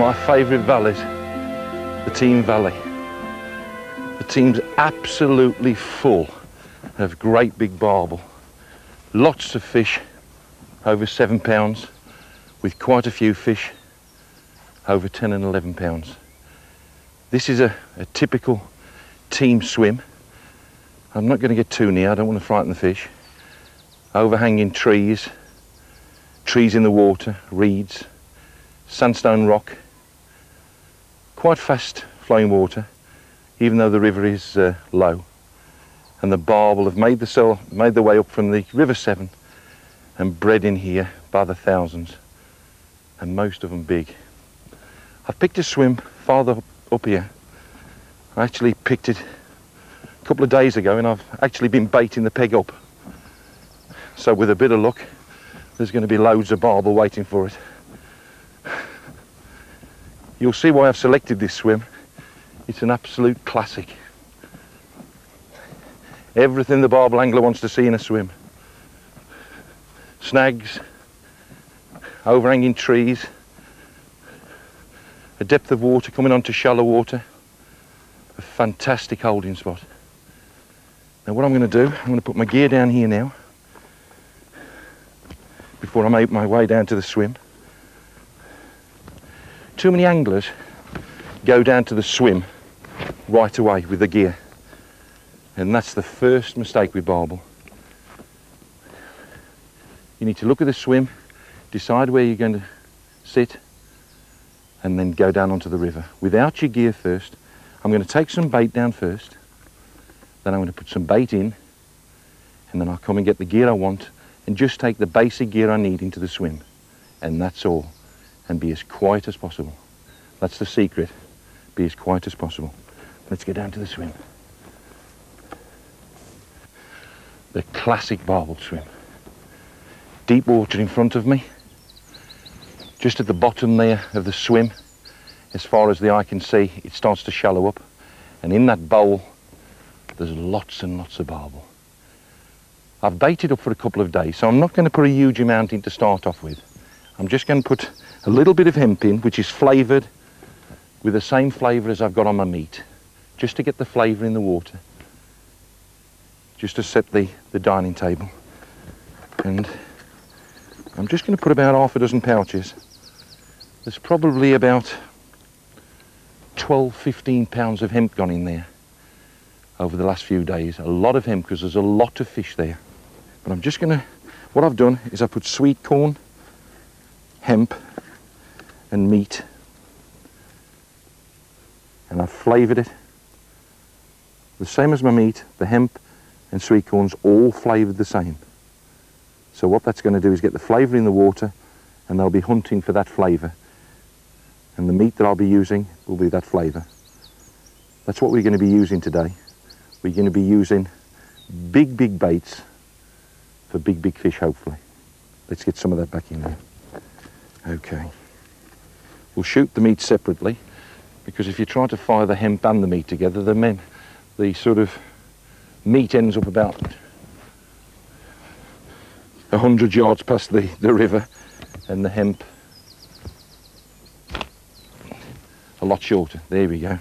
my favourite valleys, the Teme Valley. The Teme's absolutely full of great big barbel. Lots of fish over 7 pounds, with quite a few fish over 10 and 11 pounds. This is a typical Teme swim. I'm not going to get too near, I don't want to frighten the fish. Overhanging trees, trees in the water, reeds, sandstone rock, quite fast flowing water, even though the river is low. And the barbel have made their way up from the River Severn and bred in here by the thousands, and most of them big. I've picked a swim farther up here. I actually picked it a couple of days ago, and I've actually been baiting the peg up. So with a bit of luck, there's going to be loads of barbel waiting for it. You'll see why I've selected this swim. It's an absolute classic. Everything the barbel angler wants to see in a swim. Snags, overhanging trees, a depth of water coming onto shallow water, a fantastic holding spot. Now what I'm going to do, I'm going to put my gear down here now before I make my way down to the swim. Too many anglers go down to the swim right away with the gear, and that's the first mistake with barbel. You need to look at the swim, decide where you're going to sit, and then go down onto the river. Without your gear first, I'm going to take some bait down first, then I'm going to put some bait in, and then I'll come and get the gear I want and just take the basic gear I need into the swim. And that's all. And be as quiet as possible. That's the secret. Be as quiet as possible. Let's get down to the swim. The classic barbel swim. Deep water in front of me. Just at the bottom there of the swim, as far as the eye can see, it starts to shallow up. And in that bowl, there's lots and lots of barbel. I've baited up for a couple of days, so I'm not going to put a huge amount in to start off with. I'm just going to put a little bit of hemp in, which is flavoured with the same flavour as I've got on my meat, just to get the flavour in the water, just to set the dining table. And I'm just going to put about half a dozen pouches. There's probably about 12-15 pounds of hemp gone in there over the last few days. A lot of hemp, because there's a lot of fish there. But I'm just going to, what I've done is I put sweet corn, hemp and meat, and I've flavoured it the same as my meat. The hemp and sweet corn's all flavoured the same. So what that's going to do is get the flavour in the water, and they'll be hunting for that flavour, and the meat that I'll be using will be that flavour. That's what we're going to be using today. We're going to be using big baits for big fish, hopefully. Let's get some of that back in there. Okay. We'll shoot the meat separately, because if you try to fire the hemp and the meat together, the sort of meat ends up about 100 yards past the river, and the hemp a lot shorter. There we go.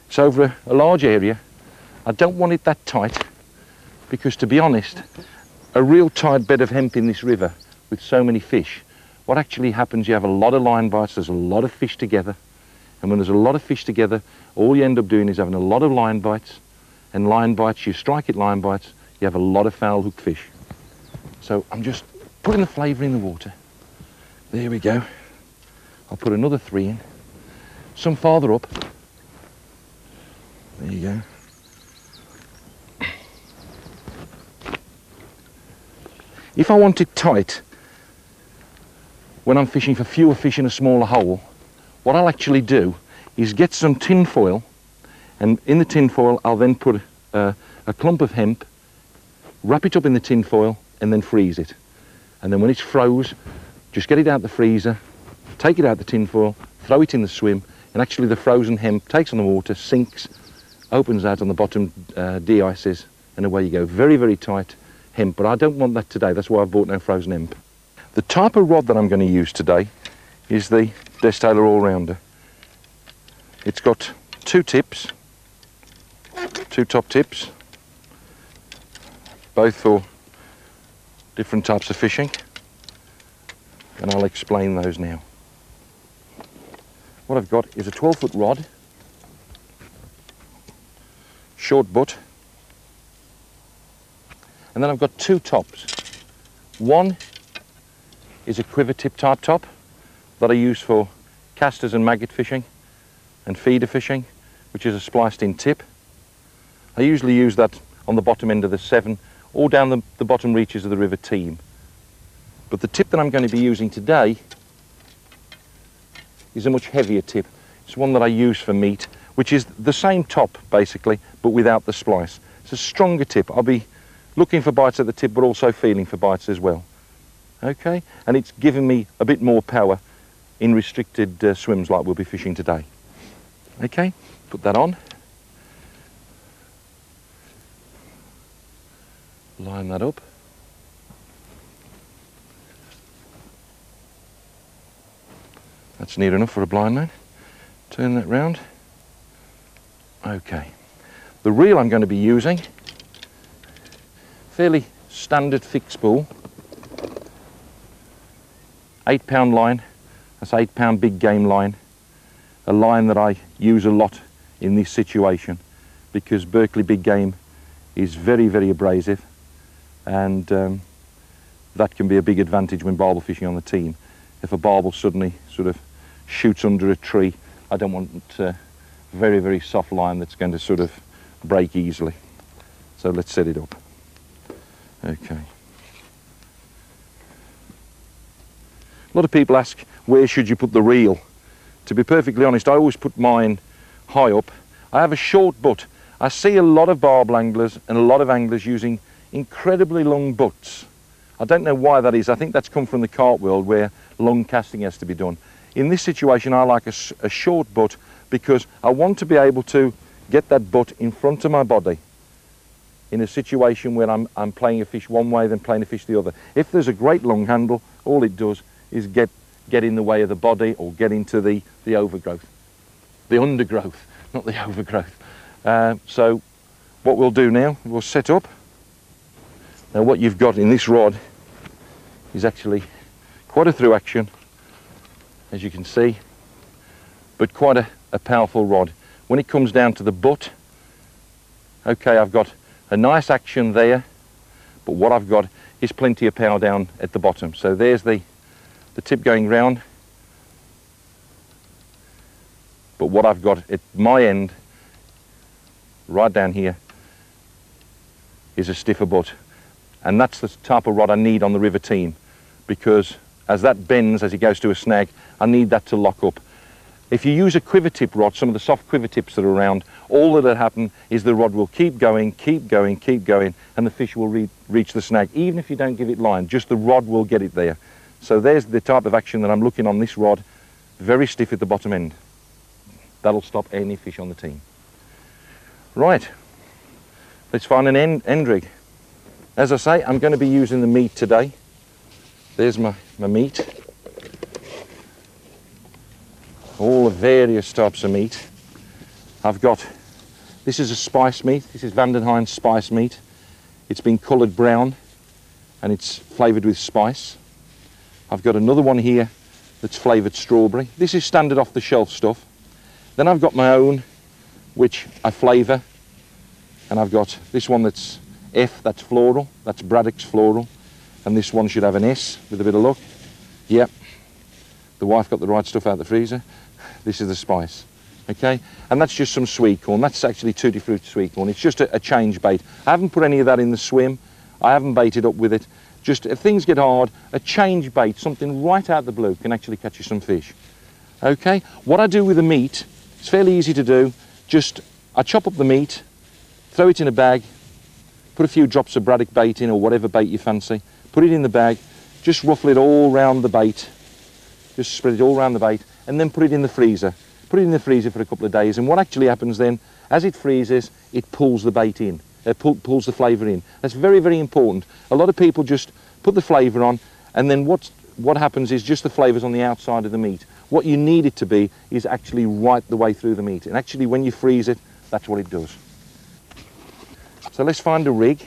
It's over a large area. I don't want it that tight, because to be honest, a real tight bed of hemp in this river with so many fish, what actually happens, you have a lot of line bites, there's a lot of fish together, and when there's a lot of fish together, all you end up doing is having a lot of line bites, and line bites, you strike at line bites, you have a lot of foul hook fish. So I'm just putting the flavour in the water. There we go. I'll put another 3 in. Some farther up. There you go. If I want it tight, when I'm fishing for fewer fish in a smaller hole, what I'll actually do is get some tin foil, and in the tin foil I'll then put a clump of hemp, wrap it up in the tin foil, and then freeze it. And then when it's froze, just get it out the freezer, take it out the tin foil, throw it in the swim, and actually the frozen hemp takes on the water, sinks, opens out on the bottom, de-ices, and away you go. Very tight hemp, but I don't want that today. That's why I've bought no frozen hemp. The type of rod that I'm going to use today is the Taylor all-rounder. It's got two tips, two top tips, both for different types of fishing, and I'll explain those now. What I've got is a 12-foot rod, short butt, and then I've got two tops. One is a quiver tip type top that I use for casters and maggot fishing and feeder fishing, which is a spliced in tip. I usually use that on the bottom end of the Severn or down the bottom reaches of the River Teme. But the tip that I'm going to be using today is a much heavier tip. It's one that I use for meat, which is the same top basically, but without the splice. It's a stronger tip. I'll be looking for bites at the tip, but also feeling for bites as well. Okay, and it's giving me a bit more power in restricted swims like we'll be fishing today. Okay, put that on. Line that up. That's near enough for a blind man. Turn that round. Okay. The reel I'm going to be using, fairly standard fixed spool, 8-pound line. That's 8-pound big game line. A line that I use a lot in this situation because Berkeley big game is very, very abrasive, and that can be a big advantage when barbel fishing on the Teme. If a barbel suddenly sort of shoots under a tree, I don't want very, very soft line that's going to sort of break easily. So let's set it up. Okay. A lot of people ask, where should you put the reel? To be perfectly honest, I always put mine high up. I have a short butt. I see a lot of barbel anglers and a lot of anglers using incredibly long butts. I don't know why that is. I think that's come from the carp world where long casting has to be done. In this situation, I like a short butt because I want to be able to get that butt in front of my body in a situation where I'm playing a fish one way, then playing a fish the other. If there's a great long handle, all it does is get in the way of the body or get into the overgrowth. The undergrowth, not the overgrowth. So what we'll do now, we'll set up. Now what you've got in this rod is actually quite a through action, as you can see, but quite a powerful rod. When it comes down to the butt, okay, I've got a nice action there, but what I've got is plenty of power down at the bottom. So there's the tip going round, but what I've got at my end, right down here, is a stiffer butt. And that's the type of rod I need on the River Teme, because as that bends, as it goes to a snag, I need that to lock up. If you use a quiver tip rod, some of the soft quiver tips that are around, all that'll happen is the rod will keep going, keep going, keep going, and the fish will reach the snag. Even if you don't give it line, just the rod will get it there. So there's the type of action that I'm looking on this rod, very stiff at the bottom end. That'll stop any fish on the Teme. Right, let's find an end rig. As I say, I'm going to be using the meat today. There's my meat. All the various types of meat. I've got, this is a spice meat. This is Vandenheim's spice meat. It's been coloured brown and it's flavoured with spice. I've got another one here that's flavoured strawberry. This is standard off the shelf stuff. Then I've got my own, which I flavour, and I've got this one that's F, that's floral, that's Braddock's floral, and this one should have an S with a bit of luck. Yep, the wife got the right stuff out of the freezer. This is the spice, okay? And that's just some sweet corn. That's actually Tutti Frutti sweet corn. It's just a change bait. I haven't put any of that in the swim. I haven't baited up with it. Just if things get hard, a change bait, something right out the blue, can actually catch you some fish. Okay, what I do with the meat, it's fairly easy to do. Just, I chop up the meat, throw it in a bag, put a few drops of Braddock bait in or whatever bait you fancy, put it in the bag, just ruffle it all round the bait, just spread it all around the bait, and then put it in the freezer. Put it in the freezer for a couple of days, and what actually happens then, as it freezes, it pulls the bait in. Pulls the flavour in. That's very, very important. A lot of people just put the flavour on, and then what happens is just the flavour's on the outside of the meat. What you need it to be is actually right the way through the meat. And actually when you freeze it, that's what it does. So let's find a rig.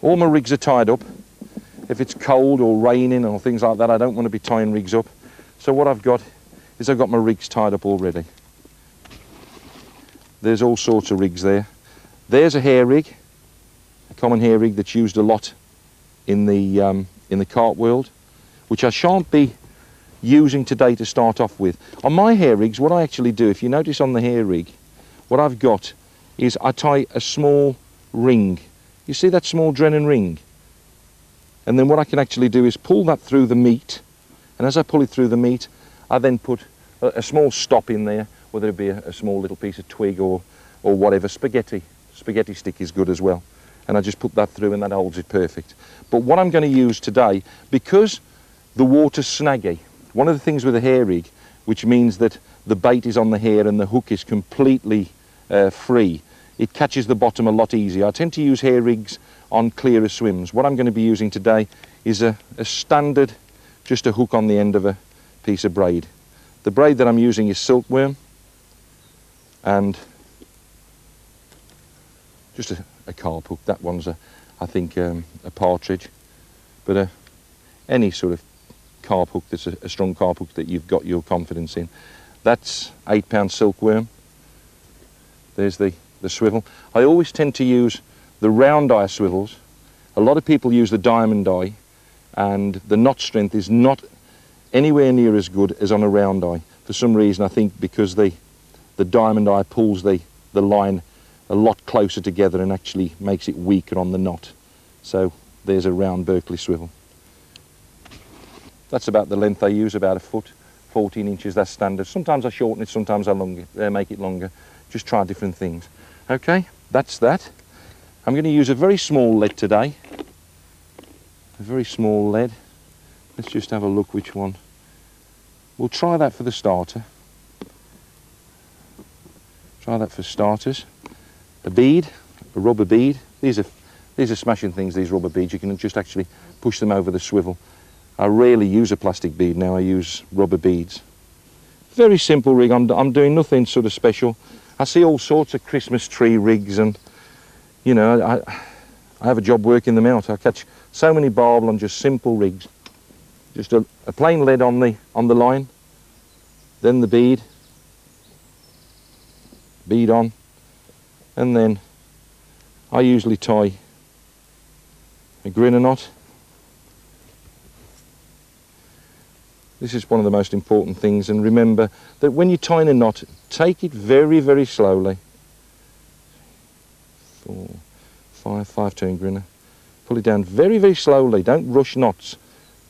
All my rigs are tied up. If it's cold or raining or things like that, I don't want to be tying rigs up. So what I've got is I've got my rigs tied up already. There's all sorts of rigs there. There's a hair rig, a common hair rig that's used a lot in the cart world, which I shan't be using today to start off with. On my hair rigs, what I actually do, if you notice on the hair rig, what I've got is I tie a small ring. You see that small Drennan ring? And then what I can actually do is pull that through the meat, and as I pull it through the meat, I then put a small stop in there, whether it be a small little piece of twig or whatever. Spaghetti stick is good as well. And I just put that through and that holds it perfect. But what I'm going to use today, because the water's snaggy, one of the things with a hair rig, which means that the bait is on the hair and the hook is completely free, it catches the bottom a lot easier. I tend to use hair rigs on clearer swims. What I'm going to be using today is a standard, just a hook on the end of a piece of braid. The braid that I'm using is silkworm, and just a carp hook. That one's I think a partridge, but any sort of carp hook that's a strong carp hook that you've got your confidence in. That's 8-pound silkworm. There's the swivel. I always tend to use the round eye swivels. A lot of people use the diamond eye, and the knot strength is not anywhere near as good as on a round eye. For some reason, I think because the diamond eye pulls the line a lot closer together and actually makes it weaker on the knot. So there's a round Berkeley swivel. That's about the length I use, about a foot, 14 inches, that's standard. Sometimes I shorten it, sometimes I make it longer. Just try different things. Okay, that's that. I'm going to use a very small lead today. A very small lead. Let's just have a look which one. We'll try that for the starter. Try that for starters. A bead, a rubber bead. These are smashing things, these rubber beads. You can just actually push them over the swivel. I rarely use a plastic bead now, I use rubber beads. Very simple rig, I'm doing nothing sort of special. I see all sorts of Christmas tree rigs, and you know, I have a job working them out. I catch so many barbel on just simple rigs. Just a plain lead on the line, then the bead on, and then I usually tie a grinner knot. This is one of the most important things, and remember that when you're tying a knot, take it very, very slowly. 4, 5, 5-turn grinner. Pull it down very, very slowly. Don't rush knots.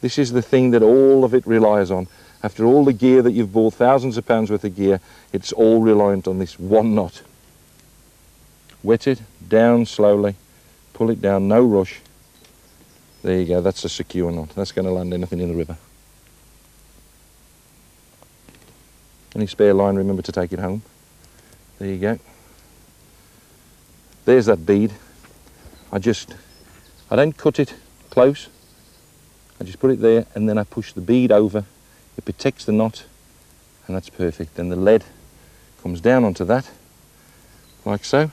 This is the thing that all of it relies on. After all the gear that you've bought, thousands of pounds worth of gear, it's all reliant on this one knot. Wet it, down slowly, pull it down, no rush. There you go, that's a secure knot. That's going to land anything in the river. Any spare line, remember to take it home. There you go. There's that bead. I don't cut it close. I just put it there and then I push the bead over. It protects the knot, and that's perfect. Then the lead comes down onto that, like so,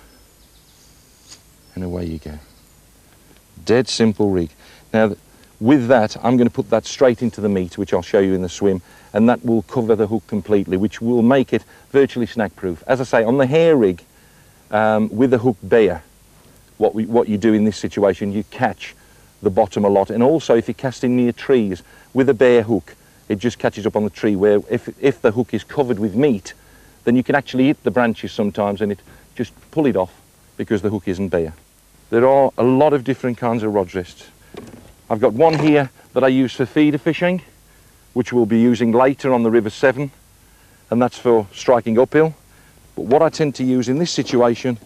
and away you go. Dead simple rig. Now, with that, I'm going to put that straight into the meat, which I'll show you in the swim, and that will cover the hook completely, which will make it virtually snag-proof. As I say, on the hair rig, with the hook bare, what you do in this situation, you catch the bottom a lot, and also if you're casting near trees with a bare hook, it just catches up on the tree, where if the hook is covered with meat, then you can actually hit the branches sometimes and it just pull it off because the hook isn't bare. There are a lot of different kinds of rod rests. I've got one here that I use for feeder fishing, which we'll be using later on the River Severn, and that's for striking uphill. But what I tend to use in this situation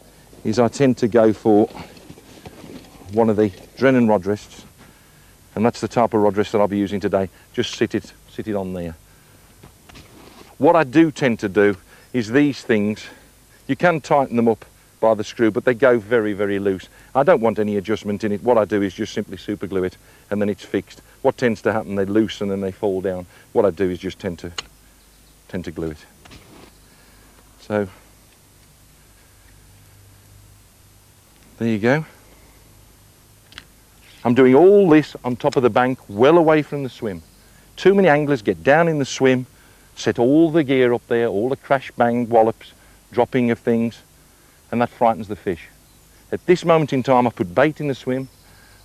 is I tend to go for one of the Drennan rod rests, and that's the type of rod rest that I'll be using today. Just sit it on there. What I do tend to do is these things, you can tighten them up by the screw, but they go very, very loose. I don't want any adjustment in it. What I do is just simply super glue it, and then it's fixed. What tends to happen, they loosen and they fall down. What I do is just tend to glue it. So there you go. I'm doing all this on top of the bank, well away from the swim. Too many anglers get down in the swim, set all the gear up there, all the crash bang wallops, dropping of things, and that frightens the fish. At this moment in time, I put bait in the swim.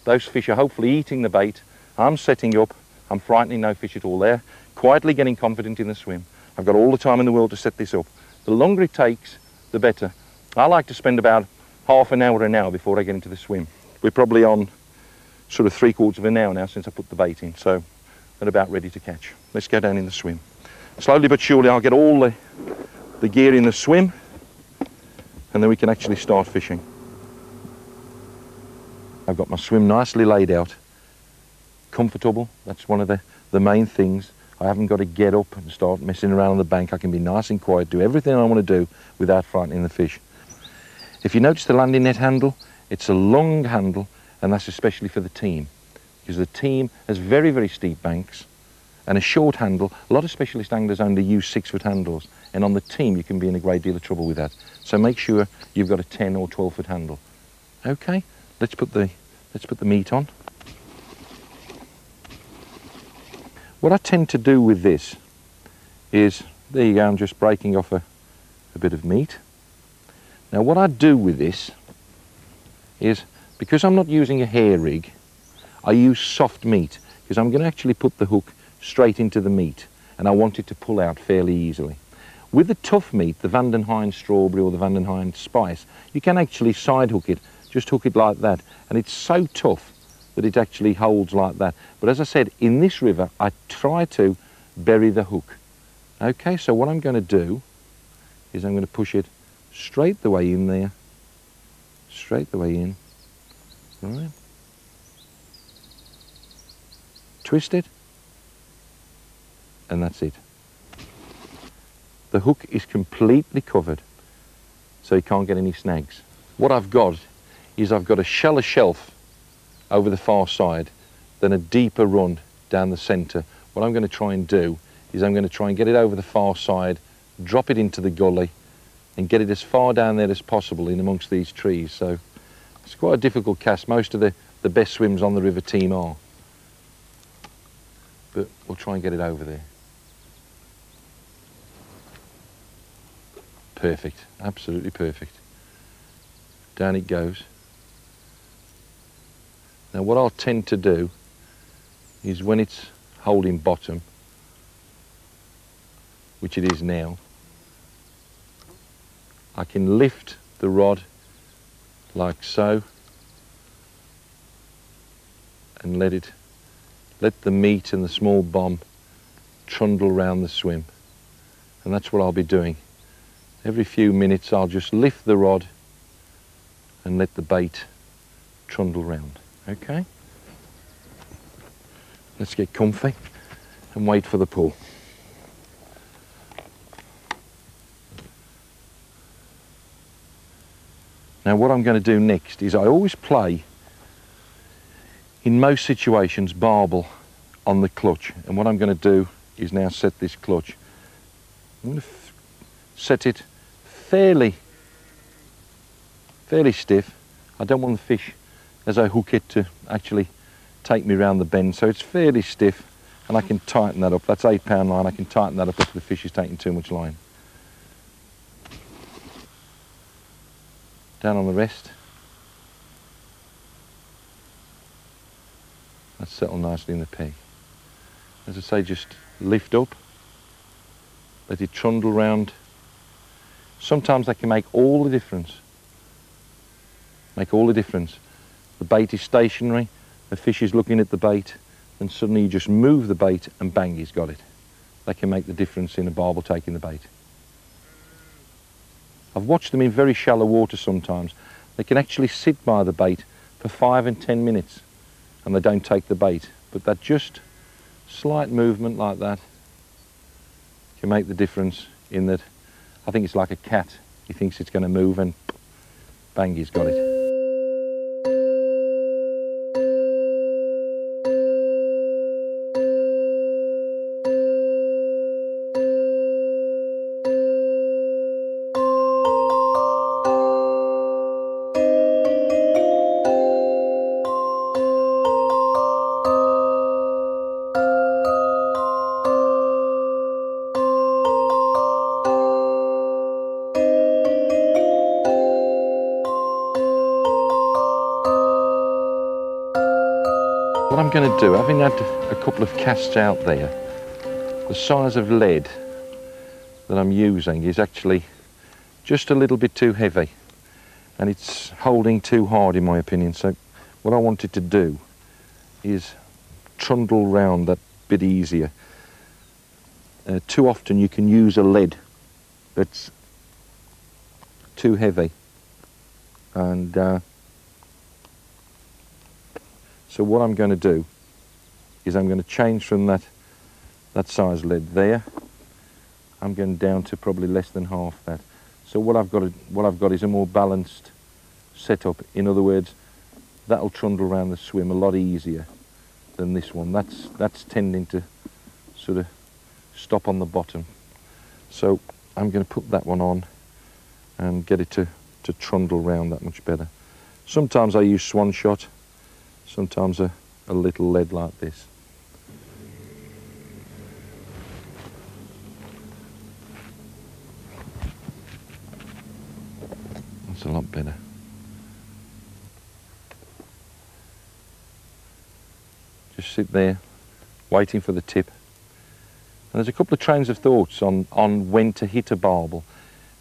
Those fish are hopefully eating the bait. I'm setting up. I'm frightening no fish at all there, quietly getting confident in the swim. I've got all the time in the world to set this up. The longer it takes, the better. I like to spend about half an hour before I get into the swim. We're probably on sort of 3/4 of an hour now since I put the bait in, so they're about ready to catch. Let's go down in the swim. Slowly but surely I'll get all the gear in the swim, and then we can actually start fishing. I've got my swim nicely laid out, comfortable. That's one of the main things. I haven't got to get up and start messing around on the bank. I can be nice and quiet, do everything I want to do without frightening the fish. If you notice the landing net handle, it's a long handle, and that's especially for the Teme, because the Teme has very, very steep banks and a short handle. A lot of specialist anglers only use 6-foot handles, and on the Teme you can be in a great deal of trouble with that. So make sure you've got a 10 or 12-foot handle. Okay, let's put the meat on. What I tend to do with this is, there you go, I'm just breaking off a bit of meat. Now what I do with this is, because I'm not using a hair rig, I use soft meat, because I'm going to actually put the hook straight into the meat, and I want it to pull out fairly easily. With the tough meat, the Van den Hine strawberry or the Van den Hine spice, you can actually side hook it, just hook it like that, and it's so tough that it actually holds like that. But as I said, in this river, I try to bury the hook. Okay, so what I'm going to do is I'm going to push it straight the way in there, straight the way in. All right. Twist it, and that's it. The hook is completely covered, so you can't get any snags. What I've got is I've got a shallower shelf over the far side, then a deeper run down the centre. What I'm going to try and do is I'm going to try and get it over the far side, drop it into the gully, and get it as far down there as possible in amongst these trees. So it's quite a difficult cast. Most of the best swims on the River Teme are. But we'll try and get it over there. Perfect, absolutely perfect. Down it goes. Now what I'll tend to do is, when it's holding bottom, which it is now, I can lift the rod like so and let the meat and the small bomb trundle round the swim. And that's what I'll be doing. Every few minutes I'll just lift the rod and let the bait trundle round. Okay? Let's get comfy and wait for the pull. Now what I'm going to do next is, I always play, in most situations, barbel on the clutch. And what I'm going to do is now set this clutch. I'm going to set it fairly stiff. I don't want the fish, as I hook it, to actually take me round the bend, so it's fairly stiff, and I can tighten that up. That's 8-pound line. I can tighten that up if the fish is taking too much line. Down on the rest. That's settled nicely in the peg. As I say, just lift up, let it trundle round. Sometimes that can make all the difference. Make all the difference. The bait is stationary, the fish is looking at the bait, and suddenly you just move the bait and bang, he's got it. That can make the difference in a barbel taking the bait. I've watched them in very shallow water sometimes. They can actually sit by the bait for 5 and 10 minutes and they don't take the bait. But that just slight movement like that can make the difference, in that I think it's like a cat. He thinks it's going to move and Bang, he's got it. What I'm going to do, having had a couple of casts out there, the size of lead that I'm using is actually just a little bit too heavy and it's holding too hard in my opinion. So what I wanted to do is trundle round that bit easier. Too often you can use a lead that's too heavy, and so what I'm going to do is I'm going to change from that size lead there. I'm going down to probably less than half that. So what I've got is a more balanced setup. In other words, that'll trundle around the swim a lot easier than this one. That's tending to sort of stop on the bottom. So I'm going to put that one on and get it to trundle round that much better. Sometimes I use swan shot, sometimes a little lead like this. That's a lot better. Just sit there, waiting for the tip. And there's a couple of trains of thoughts on when to hit a barbel.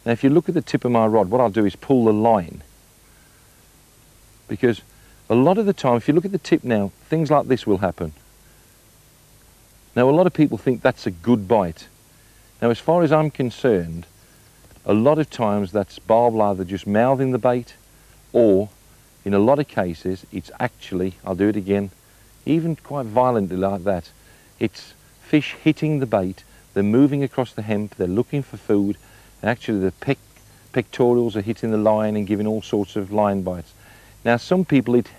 Now if you look at the tip of my rod, what I'll do is pull the line. Because a lot of the time, if you look at the tip now, things like this will happen. Now a lot of people think that's a good bite. Now as far as I'm concerned, a lot of times that's barbel either just mouthing the bait, or in a lot of cases it's actually, I'll do it again, even quite violently like that, it's fish hitting the bait, they're moving across the hemp, they're looking for food, and actually the pectorals are hitting the line and giving all sorts of line bites. Now some people eat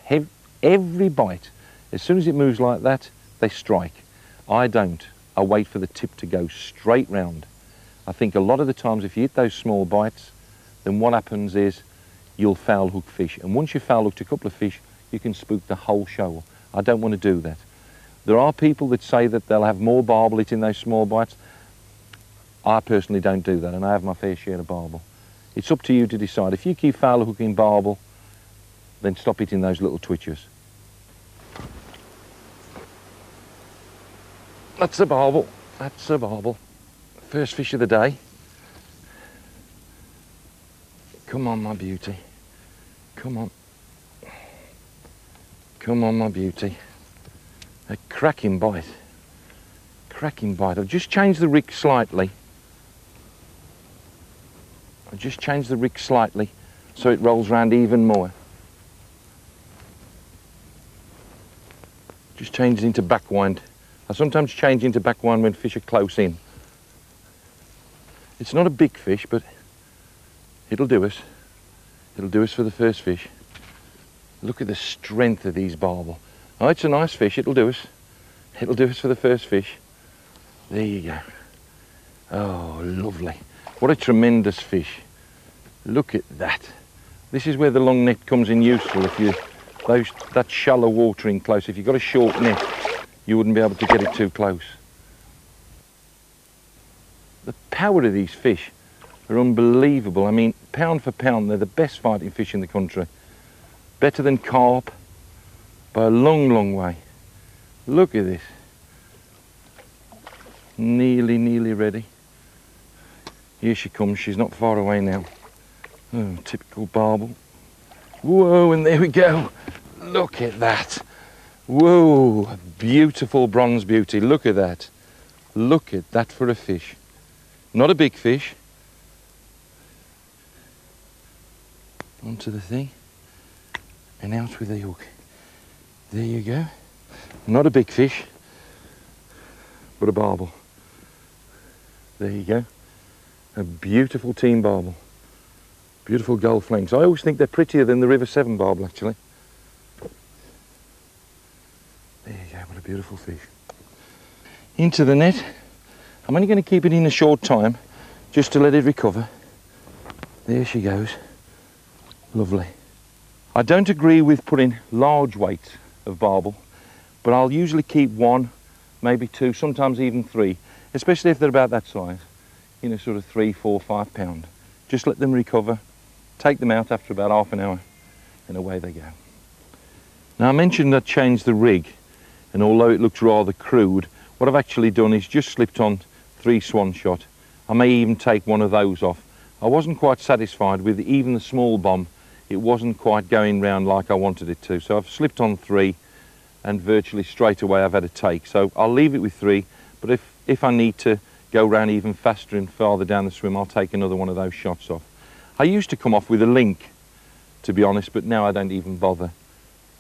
every bite, as soon as it moves like that, they strike. I don't. I wait for the tip to go straight round. I think a lot of the times if you hit those small bites, then what happens is you'll foul hook fish. And once you've foul hooked a couple of fish, you can spook the whole shoal. I don't want to do that. There are people that say that they'll have more barbel hitting those small bites. I personally don't do that, and I have my fair share of barbel. It's up to you to decide. If you keep foul hooking barbel, then stop hitting those little twitchers. That's a barbel. That's a barbel. First fish of the day. Come on, my beauty. Come on. Come on, my beauty. A cracking bite. Cracking bite. I've just changed the rig slightly. I've just changed the rig slightly so it rolls round even more. Just change it into backwind. I sometimes change into backwind when fish are close in. It's not a big fish, but it'll do us. It'll do us for the first fish. Look at the strength of these barbel. Oh, it's a nice fish, it'll do us. It'll do us for the first fish. There you go. Oh, lovely. What a tremendous fish. Look at that. This is where the long net comes in useful. If you, that shallow watering close, if you've got a short net, you wouldn't be able to get it too close. The power of these fish are unbelievable. I mean, pound for pound, they're the best fighting fish in the country. Better than carp by a long, long way. Look at this. Nearly ready. Here she comes, she's not far away now. Oh, typical barbel. Whoa, and there we go. Look at that. Whoa, beautiful bronze beauty. Look at that. Look at that for a fish. Not a big fish. Onto the thing. And out with the hook. There you go. Not a big fish, but a barbel. There you go. A beautiful team barbel. Beautiful gold flanks. I always think they're prettier than the River Severn barbel, actually. There you go, what a beautiful fish. Into the net. I'm only going to keep it in a short time, just to let it recover. There she goes. Lovely. I don't agree with putting large weights of barbel, but I'll usually keep one, maybe two, sometimes even three, especially if they're about that size. You know, sort of 3, 4, 5 pound. Just let them recover, take them out after about half an hour, and away they go. Now I mentioned I changed the rig, and although it looks rather crude, what I've actually done is just slipped on 3 swan shot. I may even take one of those off. I wasn't quite satisfied with even the small bomb. It wasn't quite going round like I wanted it to, so I've slipped on 3, and virtually straight away I've had a take. So I'll leave it with 3, but if I need to go round even faster and farther down the swim, I'll take another one of those shots off. I used to come off with a link, to be honest, but now I don't even bother.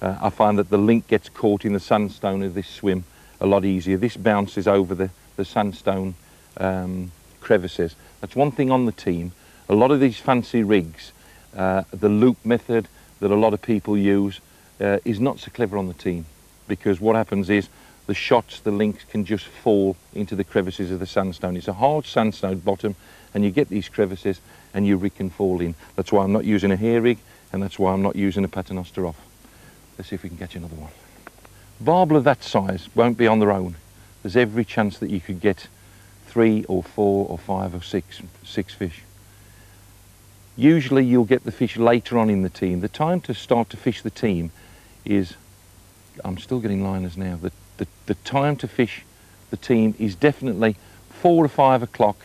I find that the link gets caught in the sandstone of this swim a lot easier. This bounces over the sandstone crevices. That's one thing on the team. A lot of these fancy rigs, the loop method that a lot of people use is not so clever on the team, because what happens is the shots, the links can just fall into the crevices of the sandstone. It's a hard sandstone bottom, and you get these crevices and your rig can fall in. That's why I'm not using a hair rig, and that's why I'm not using a paternoster off. Let's see if we can catch another one. Barbel of that size won't be on their own. There's every chance that you could get 3 or 4 or 5 or 6 fish. Usually you'll get the fish later on in the team. The time to start to fish the team is, I'm still getting liners now, the time to fish the team is definitely 4 or 5 o'clock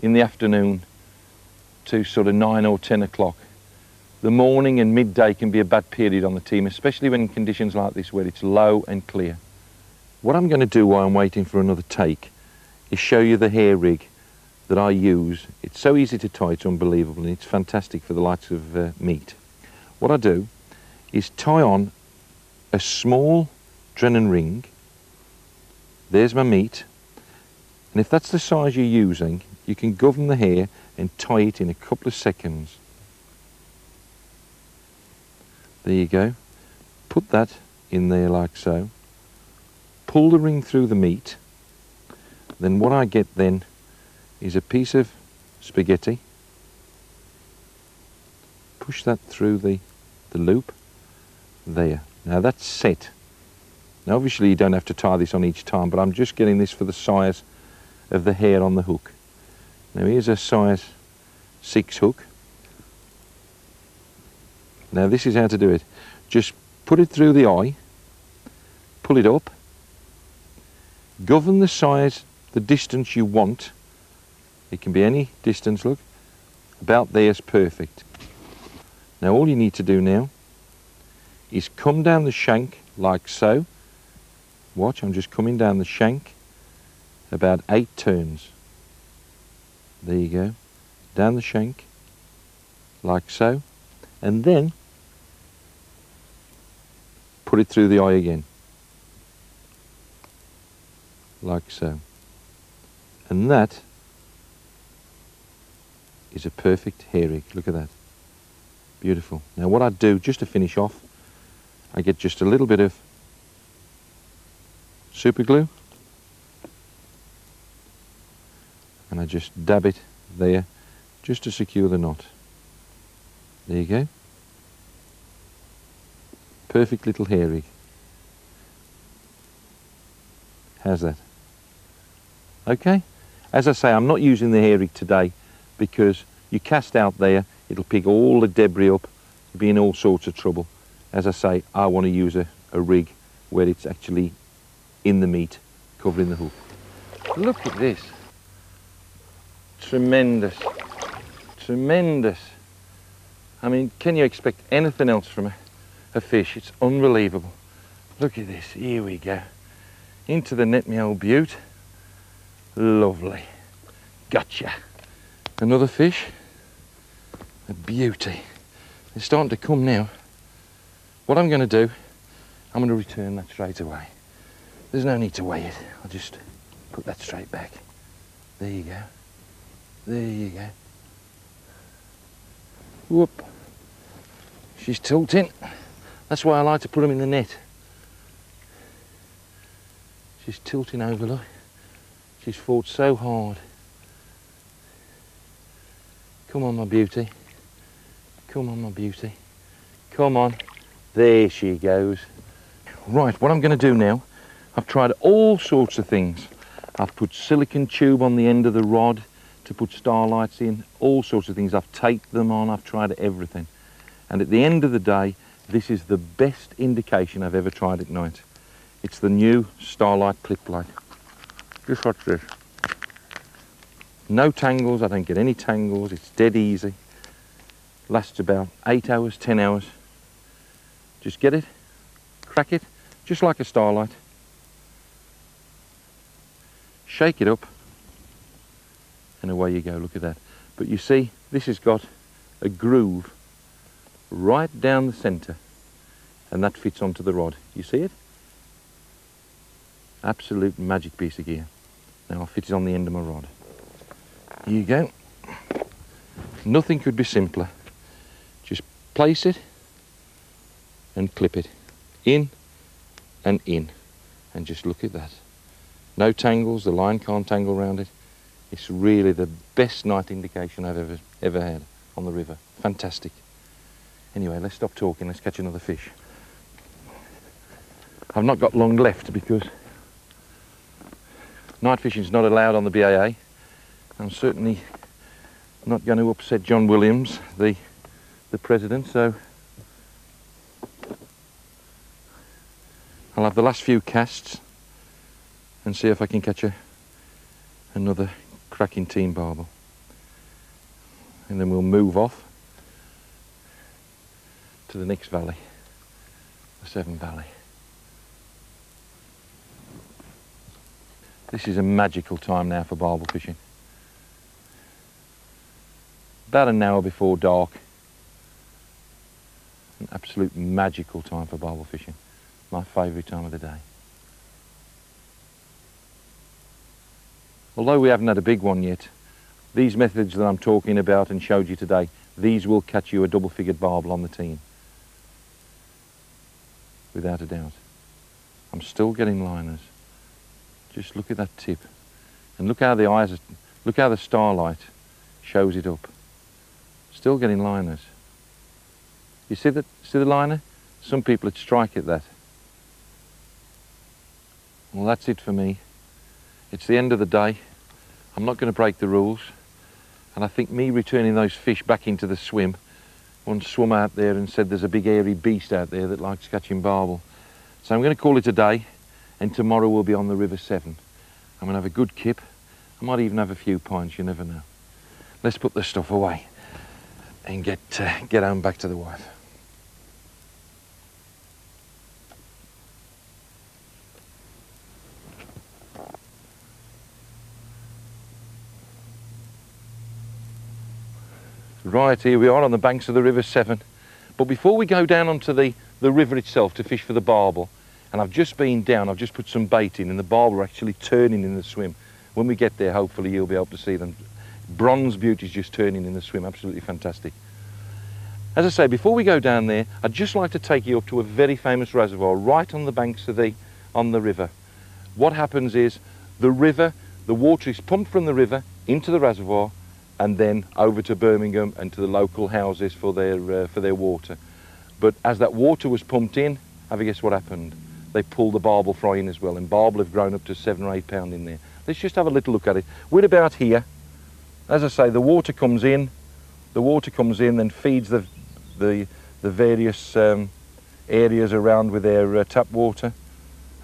in the afternoon to sort of 9 or 10 o'clock. The morning and midday can be a bad period on the team, especially when in conditions like this where it's low and clear. What I'm going to do while I'm waiting for another take is show you the hair rig that I use. It's so easy to tie, it's unbelievable, and it's fantastic for the likes of meat. What I do is tie on a small Drennan ring. There's my meat, and if that's the size you're using, you can govern the hair and tie it in a couple of seconds. There you go. Put that in there like so. Pull the ring through the meat. Then what I get then is a piece of spaghetti. Push that through the loop. There. Now that's set. Now obviously you don't have to tie this on each time, but I'm just getting this for the size of the hair on the hook. Now here's a size 6 hook. Now this is how to do it. Just put it through the eye, pull it up, govern the size, the distance you want. It can be any distance, look. About there's perfect. Now all you need to do now is come down the shank like so. Watch, I'm just coming down the shank about 8 turns. There you go. Down the shank like so. And then put it through the eye again. Like so. And that is a perfect hair rig. Look at that. Beautiful. Now what I do, just to finish off, I get just a little bit of super glue and I just dab it there just to secure the knot. There you go. Perfect little hair rig. How's that? Okay? As I say, I'm not using the hair rig today because you cast out there, it'll pick all the debris up, you'll be in all sorts of trouble. As I say, I want to use a rig where it's actually in the meat, covering the hook. Look at this. Tremendous. Tremendous. I mean, can you expect anything else from a fish? It's unbelievable. Look at this. Here we go. Into the net, my old beaut. Lovely. Gotcha. Another fish. A beauty. It's starting to come now. What I'm going to do, I'm going to return that straight away. There's no need to weigh it. I'll just put that straight back. There you go. There you go. Whoop. She's tilting. That's why I like to put them in the net. She's tilting over, look. She's fought so hard. Come on, my beauty. Come on, my beauty. Come on. There she goes. Right, what I'm going to do now, I've tried all sorts of things. I've put silicone tube on the end of the rod to put starlights in, all sorts of things. I've taped them on, I've tried everything. And at the end of the day, this is the best indication I've ever tried at night. It's the new Starlight clip light. Just watch this. No tangles, I don't get any tangles, it's dead easy. Lasts about 8 hours, 10 hours. Just get it, crack it, just like a starlight. Shake it up, and away you go, look at that. But you see, this has got a groove right down the centre, and that fits onto the rod. You see it? Absolute magic piece of gear. Now I'll fit it on the end of my rod. Here you go. Nothing could be simpler. Just place it and clip it in and in, and just look at that. No tangles, the line can't tangle around it. It's really the best night indication I've ever had on the river. Fantastic. Anyway, let's stop talking, let's catch another fish. I've not got long left because night fishing is not allowed on the BAA. I'm certainly not going to upset John Williams, the president, so I'll have the last few casts and see if I can catch another cracking team barbel. And then we'll move off to the next valley, the Severn Valley. This is a magical time now for barbel fishing. About an hour before dark. An absolute magical time for barbel fishing. My favourite time of the day. Although we haven't had a big one yet, these methods that I'm talking about and showed you today, these will catch you a double-figured barbel on the team. Without a doubt. I'm still getting liners. Just look at that tip. And look how the eyes, look how the starlight shows it up. Still getting liners. You see that? See the liner? Some people would strike at that. Well, that's it for me. It's the end of the day. I'm not going to break the rules. And I think me returning those fish back into the swim, one swum out there and said there's a big hairy beast out there that likes catching barbel. So I'm going to call it a day, and tomorrow we'll be on the River Severn. I'm going to have a good kip. I might even have a few pints, you never know. Let's put the stuff away and get home back to the wife. Right, here we are on the banks of the River Severn. But before we go down onto the river itself to fish for the barbel, and I've just been down, I've just put some bait in, and the barbel are actually turning in the swim. When we get there, hopefully you'll be able to see them. Bronze beauties just turning in the swim, absolutely fantastic. As I say, before we go down there, I'd just like to take you up to a very famous reservoir right on the banks of the river. What happens is the water is pumped from the river into the reservoir, and then over to Birmingham and to the local houses for their water. But as that water was pumped in, have a guess what happened? They pulled the barbel fry in as well, and barbel have grown up to 7 or 8 pound in there. Let's just have a little look at it. We're about here. As I say, the water comes in, then feeds the various areas around with their tap water.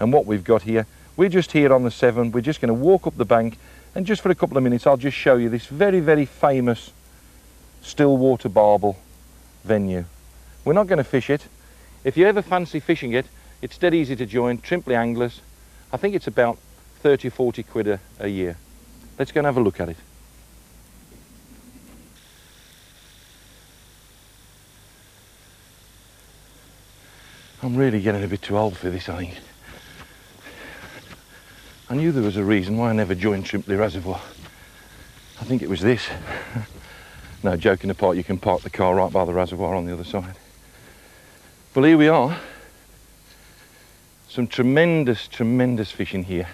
And what we've got here, we're just here on the Severn. We're just going to walk up the bank, and just for a couple of minutes I'll just show you this very, very famous still water barbel venue. We're not going to fish it. If you ever fancy fishing it, it's dead easy to join, Trimpley Anglers. I think it's about 30 or 40 quid a year. Let's go and have a look at it. I'm really getting a bit too old for this, I think. I knew there was a reason why I never joined Trimpley Reservoir. I think it was this. No, joking apart, you can park the car right by the reservoir on the other side. Well, here we are. Some tremendous, tremendous fishing here.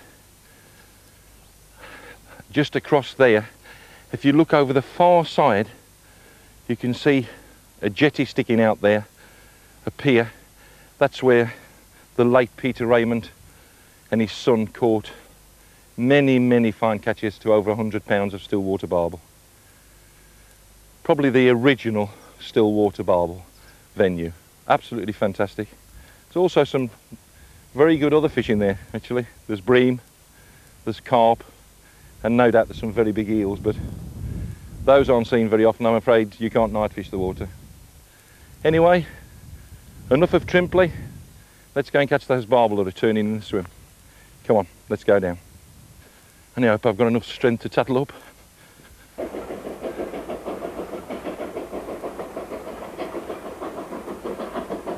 Just across there, if you look over the far side, you can see a jetty sticking out there, a pier. That's where the late Peter Raymond and his son caught many, many fine catches to over 100 pounds of stillwater barbel. Probably the original stillwater barbel venue. Absolutely fantastic. There's also some very good other fish in there, actually. There's bream, there's carp, and no doubt there's some very big eels, but those aren't seen very often. I'm afraid you can't night fish the water. Anyway, enough of Trimpley. Let's go and catch those barbel that are turning in the swim. Come on, let's go down. And I hope I've got enough strength to tattle up.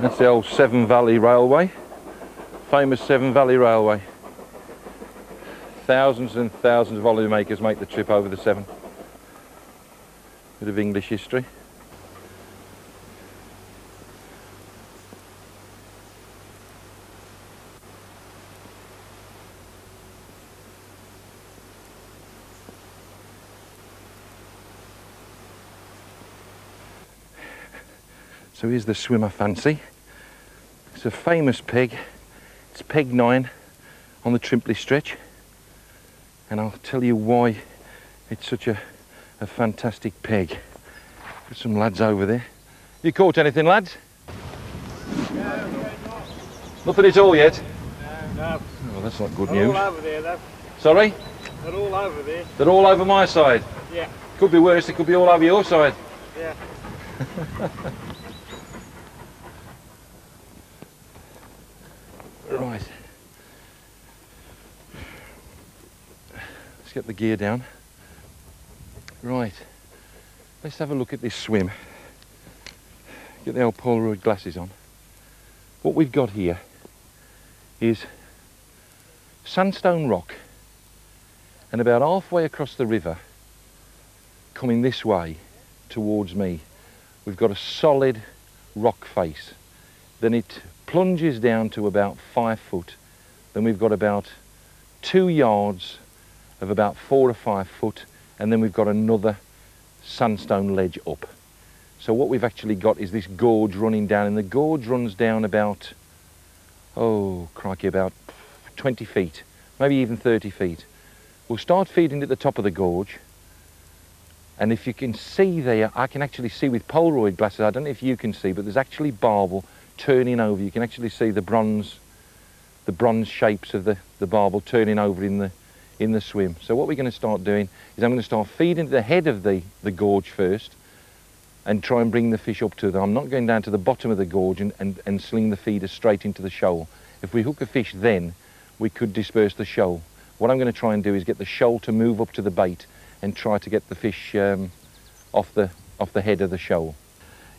That's the old Severn Valley Railway, famous Severn Valley Railway. Thousands and thousands of holidaymakers make the trip over the Severn. Bit of English history. So here's the swim I fancy. It's a famous peg. It's peg 9 on the Trimpley stretch. And I'll tell you why it's such a fantastic peg. There's some lads over there. You caught anything, lads? No. Nothing at all yet? No. Oh, that's not good They're news. all over there, though. Sorry? They're all over there. They're all over my side? Yeah. Could be worse, they could be all over your side. Yeah. Right. Let's get the gear down. Right. Let's have a look at this swim. Get the old Polaroid glasses on. What we've got here is sandstone rock, and about halfway across the river, coming this way towards me, we've got a solid rock face. Then it plunges down to about 5 foot. Then we've got about 2 yards of about 4 or 5 foot, and then we've got another sandstone ledge up. So what we've actually got is this gorge running down, and the gorge runs down about, oh crikey, about 20 feet, maybe even 30 feet. We'll start feeding at the top of the gorge, and if you can see there, I can actually see with Polaroid glasses, I don't know if you can see, but there's actually barbel turning over. You can actually see the bronze shapes of the barbel turning over in the swim. So what we're going to start doing is I'm going to start feeding to the head of the gorge first and try and bring the fish up to them. I'm not going down to the bottom of the gorge and sling the feeder straight into the shoal. If we hook a fish then, we could disperse the shoal. What I'm going to try and do is get the shoal to move up to the bait and try to get the fish off the head of the shoal.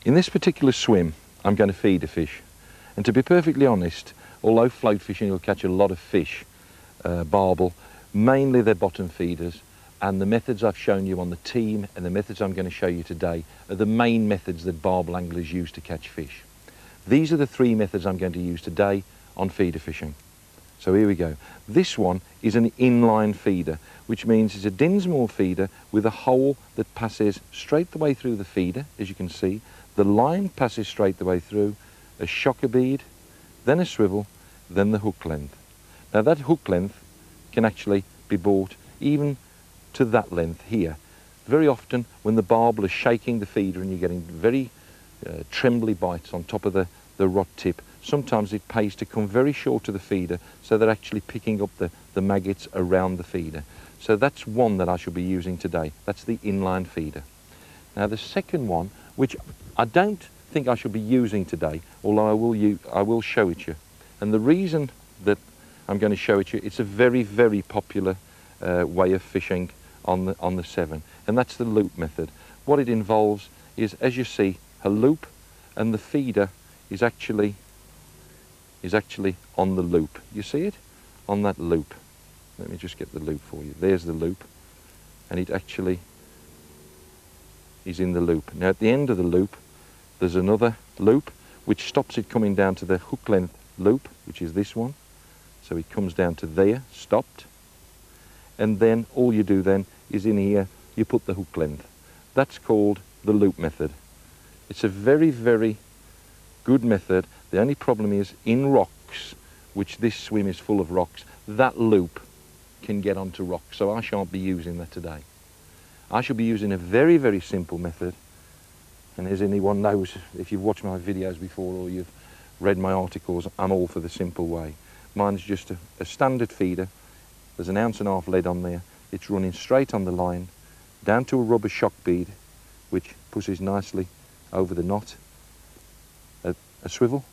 In this particular swim, I'm going to feed a fish. And to be perfectly honest, although float fishing you'll catch a lot of fish, barbel, mainly they're bottom feeders, and the methods I've shown you on the Teme and the methods I'm going to show you today are the main methods that barbel anglers use to catch fish. These are the 3 methods I'm going to use today on feeder fishing. So here we go. This one is an inline feeder, which means it's a Dinsmore feeder with a hole that passes straight the way through the feeder, as you can see. The line passes straight the way through, a shocker bead, then a swivel, then the hook length. Now that hook length can actually be brought even to that length here. Very often when the barbel is shaking the feeder and you're getting very trembly bites on top of the rod tip, sometimes it pays to come very short to the feeder so they're actually picking up the maggots around the feeder. So that's one that I shall be using today. That's the inline feeder. Now the second one, which I don't think I shall be using today, although I will show it you. And the reason that I'm going to show it you, it's a very, very popular way of fishing on the Severn, and that's the loop method. What it involves is, as you see, a loop, and the feeder is actually on the loop. You see it? On that loop. Let me just get the loop for you. There's the loop, and it actually is in the loop. Now at the end of the loop there's another loop which stops it coming down to the hook length loop, which is this one. So it comes down to there, stopped, and then all you do then is in here you put the hook length. That's called the loop method. It's a very, very good method. The only problem is in rocks, which this swim is full of rocks, that loop can get onto rocks, so I shan't be using that today. I shall be using a very, very simple method, and as anyone knows, if you've watched my videos before or you've read my articles, I'm all for the simple way. Mine's just a standard feeder. There's an 1.5 ounce lead on there. It's running straight on the line, down to a rubber shock bead, which pushes nicely over the knot, a swivel,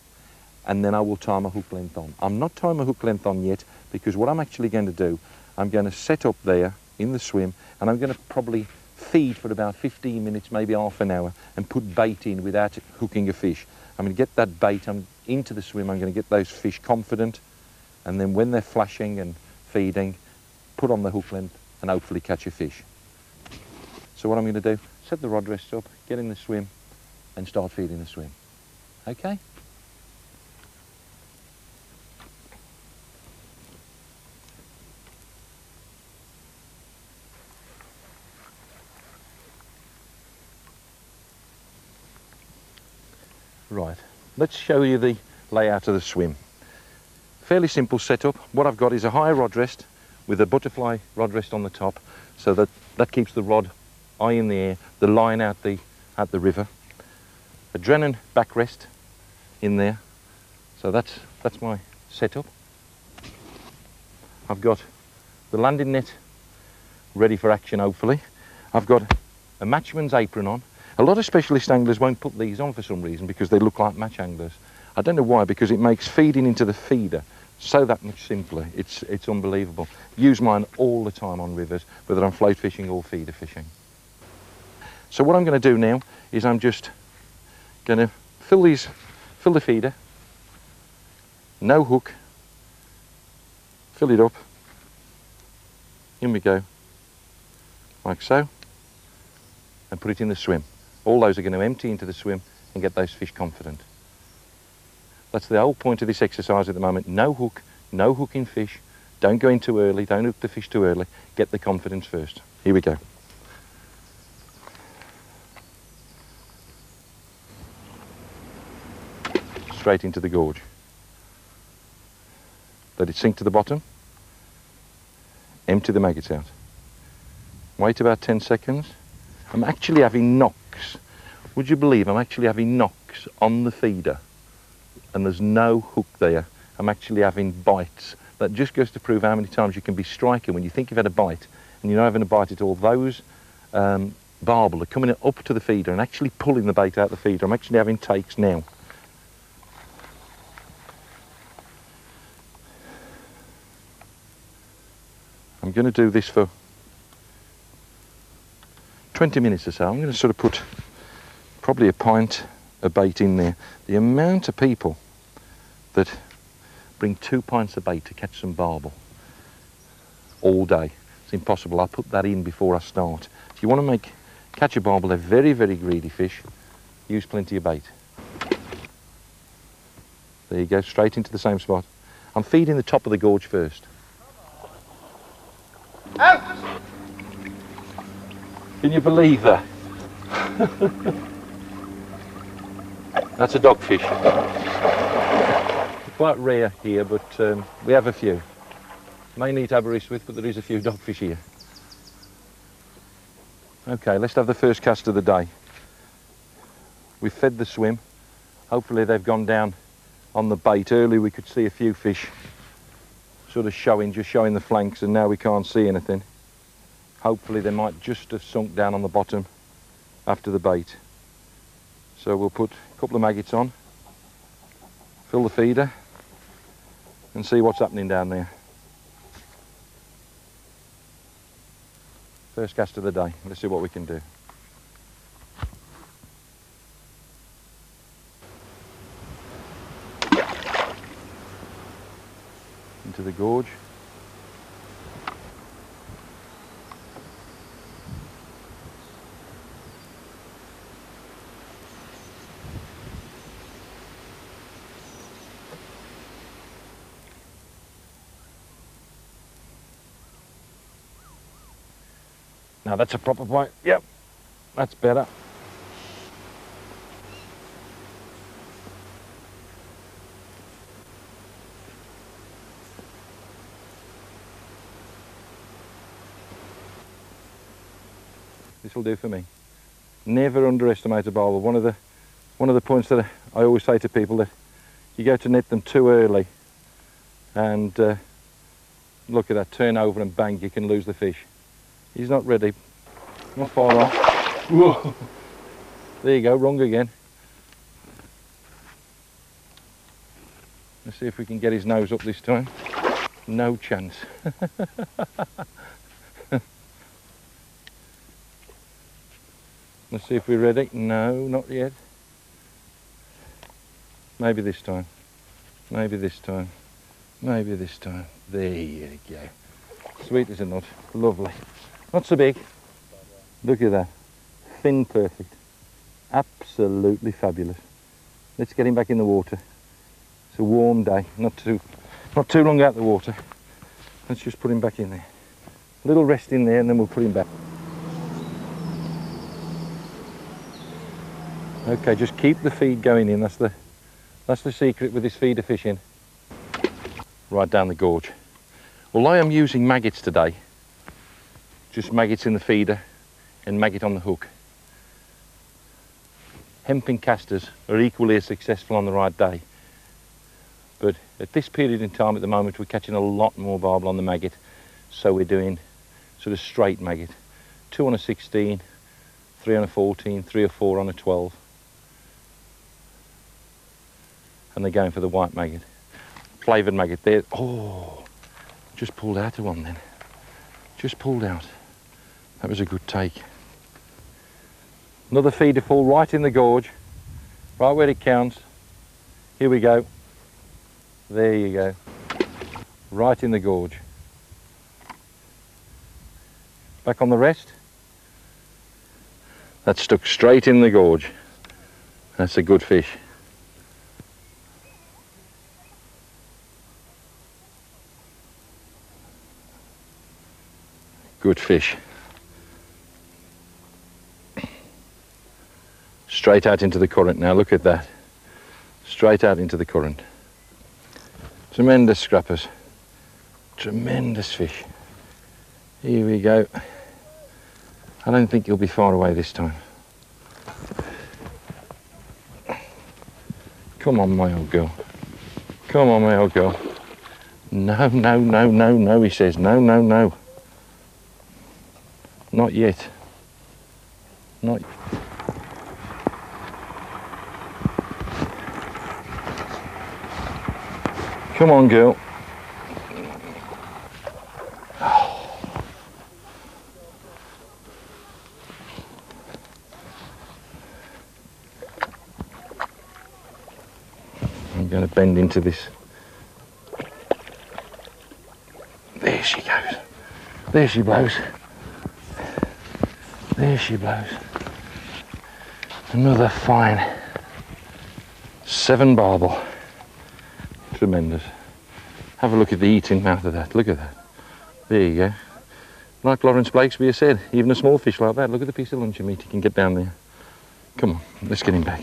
and then I will tie my hook length on. I'm not tying my hook length on yet, because what I'm actually going to do, I'm going to set up there in the swim, and I'm going to probably feed for about 15 minutes, maybe half an hour, and put bait in without hooking a fish. I'm going to get that bait into the swim, I'm going to get those fish confident, and then when they're flashing and feeding, put on the hook length and hopefully catch a fish. So what I'm going to do, set the rod rest up, get in the swim, and start feeding the swim. Okay? Right, let's show you the layout of the swim. Fairly simple setup. What I've got is a high rod rest with a butterfly rod rest on the top, so that keeps the rod high in the air, the line out the river. A Drennan backrest in there, so that's my setup. I've got the landing net ready for action, hopefully. I've got a matchman's apron on. A lot of specialist anglers won't put these on for some reason because they look like match anglers. I don't know why, because it makes feeding into the feeder so that much simpler. It's unbelievable. Use mine all the time on rivers, whether I'm float fishing or feeder fishing. So what I'm going to do now is I'm just going to fill the feeder, no hook, fill it up, in we go, like so, and put it in the swim. All those are going to empty into the swim and get those fish confident. That's the whole point of this exercise at the moment. No hook, no hooking fish. Don't go in too early, don't hook the fish too early. Get the confidence first. Here we go. Straight into the gorge. Let it sink to the bottom. Empty the maggots out. Wait about 10 seconds. I'm actually having knocks. Would you believe I'm actually having knocks on the feeder? And there's no hook there. I'm actually having bites. That just goes to prove how many times you can be striking when you think you've had a bite and you're not having a bite at all. Those barbel are coming up to the feeder and actually pulling the bait out the feeder. I'm actually having takes now. I'm going to do this for 20 minutes or so. I'm going to sort of put probably a pint of bait in there. The amount of people that bring 2 pints of bait to catch some barbel all day, it's impossible. I'll put that in before I start. If you want to catch a barbel, they're very, very greedy fish. Use plenty of bait. There you go, straight into the same spot. I'm feeding the top of the gorge first. Out! Can you believe that? That's a dogfish. They're quite rare here, but we have a few. Mainly at Aberystwyth, but there is a few dogfish here. Okay, let's have the first cast of the day. We've fed the swim. Hopefully they've gone down on the bait. Early we could see a few fish sort of just showing the flanks, and now we can't see anything. Hopefully they might just have sunk down on the bottom after the bait. So we'll put a couple of maggots on, fill the feeder, and see what's happening down there. First cast of the day. Let's see what we can do. Into the gorge. Now that's a proper bite. Yep, that's better. This will do for me. Never underestimate a barbel. One of the points that I always say to people, that you go to net them too early and look at that, turn over and bang, you can lose the fish. He's not ready. Not far off. Whoa. There you go, wrong again. Let's see if we can get his nose up this time. No chance. Let's see if we're ready. No, not yet. Maybe this time. Maybe this time. Maybe this time. There you go. Sweet as a nut. Lovely. Not so big. Look at that. Thin, perfect. Absolutely fabulous. Let's get him back in the water. It's a warm day. Not too long out the water. Let's just put him back in there. A little rest in there and then we'll put him back. Okay, just keep the feed going in. That's the secret with this feeder fishing. Right down the gorge. Well, I am using maggots today. Just maggots in the feeder and maggot on the hook. Hempen casters are equally as successful on the right day. But at this period in time at the moment, we're catching a lot more barbel on the maggot. So we're doing sort of straight maggot. 2 on a 16, 3 on a 14, 3 or 4 on a 12. And they're going for the white maggot. Flavoured maggot there. Oh, just pulled out of one then. Just pulled out. That was a good take. Another feeder full right in the gorge. Right where it counts. Here we go. There you go. Right in the gorge. Back on the rest. That's stuck straight in the gorge. That's a good fish. Good fish. Straight out into the current now, look at that. Straight out into the current. Tremendous scrappers. Tremendous fish. Here we go. I don't think you'll be far away this time. Come on, my old girl. Come on, my old girl. No, no, no, no, no, he says. No, no, no. Not yet. Not. Come on, girl. I'm going to bend into this. There she goes. There she blows. There she blows. Another fine 7 barbel. Tremendous. Have a look at the eating mouth of that. Look at that. There you go. Like Lawrence Blakespeare said, even a small fish like that, look at the piece of luncheon meat he can get down there. Come on, let's get him back.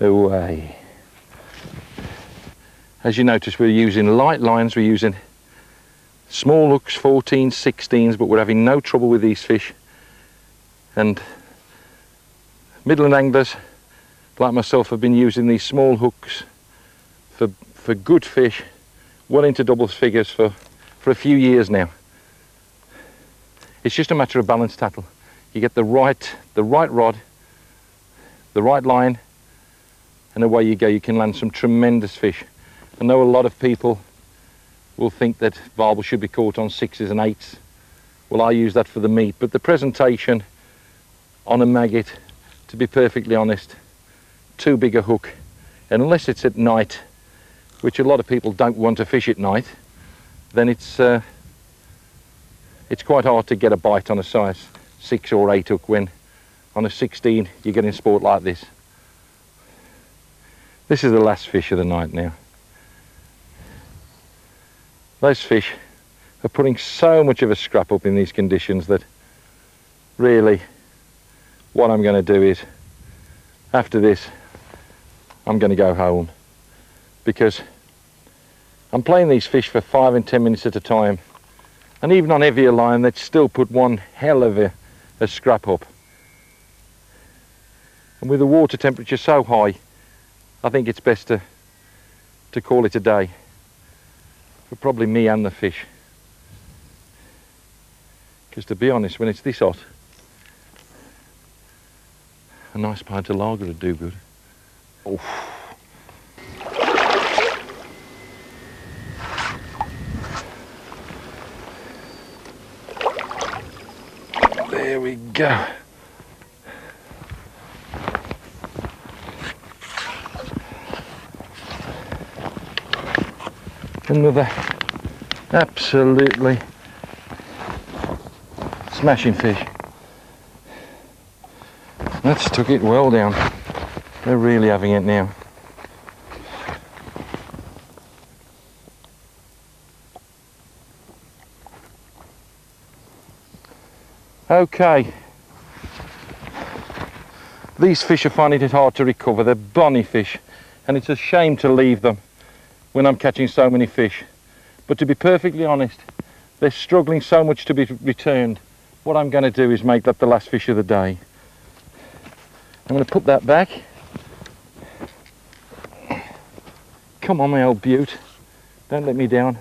Away. As you notice, we're using light lines, we're using small hooks, 14s, 16s, but we're having no trouble with these fish. And Midland anglers, like myself, have been using these small hooks for good fish, well into double figures for a few years now. It's just a matter of balance, Tattle. You get the right rod, the right line, and away you go. You can land some tremendous fish. I know a lot of people will think that barbel should be caught on 6s and 8s. Well, I use that for the meat, but the presentation on a maggot, to be perfectly honest, too big a hook. And unless it's at night, which a lot of people don't want to fish at night, then it's quite hard to get a bite on a size 6 or 8 hook when on a 16 you're getting sport like this. This is the last fish of the night now. Those fish are putting so much of a scrap up in these conditions that really what I'm going to do is, after this, I'm going to go home, because I'm playing these fish for 5 and 10 minutes at a time, and even on heavier line they'd still put one hell of a scrap up. And with the water temperature so high, I think it's best to call it a day, for probably me and the fish. Because to be honest, when it's this hot, a nice pint of lager would do good. Oh. There we go. Another absolutely smashing fish. That's took it well down. They're really having it now. Okay. These fish are finding it hard to recover. They're bonny fish, and it's a shame to leave them when I'm catching so many fish. But to be perfectly honest, they're struggling so much to be returned. What I'm going to do is make that the last fish of the day. I'm going to put that back. Come on, my old beaut. Don't let me down.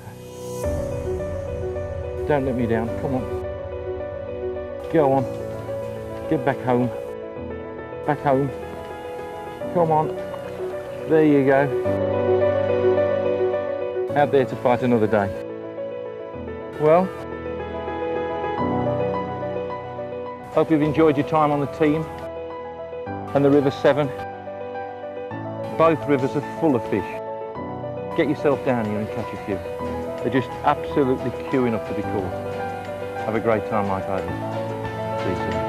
Don't let me down. Come on. Go on. Get back home. Back home. Come on. There you go. Out there to fight another day. Well, hope you've enjoyed your time on the Teme and the River Severn. Both rivers are full of fish. Get yourself down here and catch a few. They're just absolutely queuing up to be caught. Have a great time like I did. See you soon.